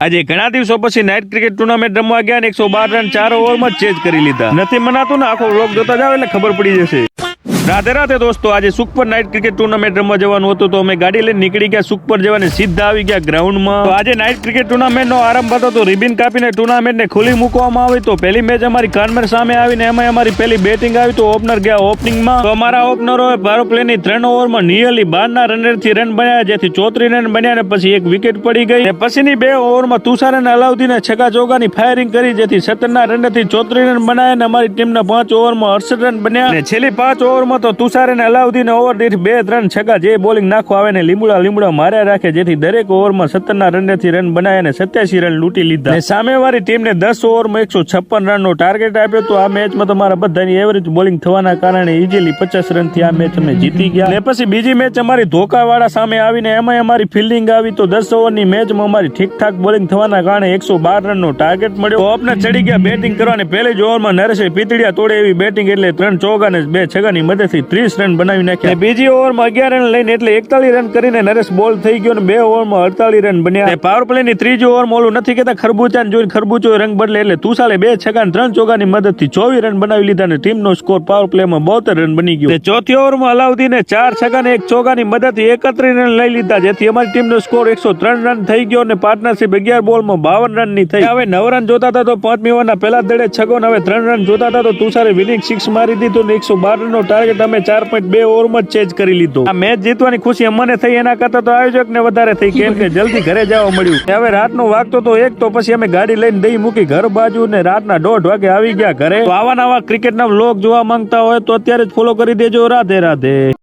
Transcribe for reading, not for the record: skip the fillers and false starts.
આજે ઘણા દિવસો પછી નાઇટ ક્રિકેટ ટુર્નામેન્ટ રમવા ગયા ને 112 રન 4 ઓવરમાં ચેઝ કરી લીધા. નથી મનાતું ને આખો વ્લોગ જોતા જાવ એટલે ખબર પડી જશે. રાધે રાધે દોસ્તો, આજે સુખપર નાઇટ ક્રિકેટ ટુર્નામેન્ટ રમવા જવાનું હતું તો અમે ગાડી લઈને નીકળી ગયા સુખપર જવાને, સીધા આવી ગયા ગ્રાઉન્ડમાં. તો આજે નાઇટ ક્રિકેટ ટુર્નામેન્ટનો આરંભ હતો તો રિબિન કાપીને ટુર્નામેન્ટને ખુલ્લી મૂકવામાં આવી. તો પહેલી મેચ અમારી કાનમેર સામે આવીને એમાં અમારી પહેલી બેટિંગ આવી તો ઓપનર ગયા ઓપનિંગમાં. તો અમારા ઓપનરોએ ભારો પ્લેની 3 ઓવરમાં નિયરલી 12 રનથી રન બનાવ્યા, જેથી 34 રન બન્યા અને પછી એક વિકેટ પડી ગઈ. પછીની 2 ઓવરમાં તુષાર અને અલાઉદ્દીને છગ્ગા ચોગ્ગાની ફાયરિંગ કરી, જેથી 17 રનથી 34 રન બનાવ્યા અને અમારી ટીમના 5 ઓવરમાં 68 રન બન્યા. અને છેલ્લી 5 ઓવરમાં તો તુષાર અને અલાઉદ્દીને ઓવર દીઠ 2-3 છગ્ગા જે બોલિંગ નાખવા આવે ને લીમડા માર્યા રાખે, જેથી દરેક ઓવરમાં 17 રનથી રન બનાવ્યા અને 87 રન લૂંટી લીધા. સામેવાળી ટીમને 10 ઓવરમાં 156 રનનો ટાર્ગેટ આપ્યો. તો આ મેચમાં તમારા બધાની એવરેજ બોલિંગ થવાના કારણે ઇઝીલી 50 રનથી આ મેચ અમે જીતી ગયા. અને પછી બીજી મેચ અમારી ધોકાવાળા સામે આવીને એમાં અમારી ફિલ્ડિંગ આવી. તો 10 ઓવરની મેચમાં અમારી ઠીકઠાક બોલિંગ થવાના કારણે 112 રનનો ટાર્ગેટ મળ્યો. તો ઓપનર ચડી ગયા બેટિંગ કરવાની. પહેલી જ ઓવરમાં નરેશે પીતળિયા તોડે એવી બેટિંગ, એટલે 3 ચોગ્ગા અને 2 છગ્ગાની મદદથી 30 રન બનાવી નાખ્યા. બીજી ઓવરમાં 11 રન લઈને એટલે 41 રન કરીને નરેશ બોલ થઈ ગયો અને 2 ઓવરમાં 48 રન બન્યા. પાવર પ્લેની ત્રીજી ઓવરમાં ઓલું નથી કેતા ખરબૂચાને જોઈને ખરબૂચો રંગ બદલે, એટલે તુષારે 2 છગ્ગા અને 3 ચોગ્ગાની મદદથી 24 રન બનાવી લીધા અને ટીમનો સ્કોર પાવર પ્લેમાં 72 રન બની ગયો. ચોથી ઓવરમાં અલાઉદ્દીને 4 છગ્ગા અને 1 ચોગ્ગાની મદદથી 31 રન લઈ લીધા, જેથી અમારી ટીમનો સ્કોર 103 રન થઈ ગયો અને પાર્ટનરશિપ 11 બોલમાં 52 રનની થઈ. હવે 9 રન જોતા હતા તો 5મી ઓવરના પહેલા દડે છગ્ગો, હવે 3 રન જોતા હતા તો તુષારે વિનિંગ 6 મારી દીધો અને 112 રનનો ટાર્ગેટ અમે 4.2 ઓવરમાં ચેઝ કરી લીધો. આ મેચ જીતવાની ખુશી અમને થઈ, એના કરતા તો આયોજકને વધારે થઈ, કેમ કે જલ્દી ઘરે જવા મળ્યું. હવે રાતનો વાગતો તો 1, તો પછી અમે ગાડી લઈને દઈ મૂકી ઘર બાજુ ને રાતના 1:30 વાગે આવી ગયા ઘરે. તો આવા નવા ક્રિકેટના વ્લોગ જોવા માંગતા હોય તો અત્યારે જ ફોલો કરી દેજો. રાધે રાધે.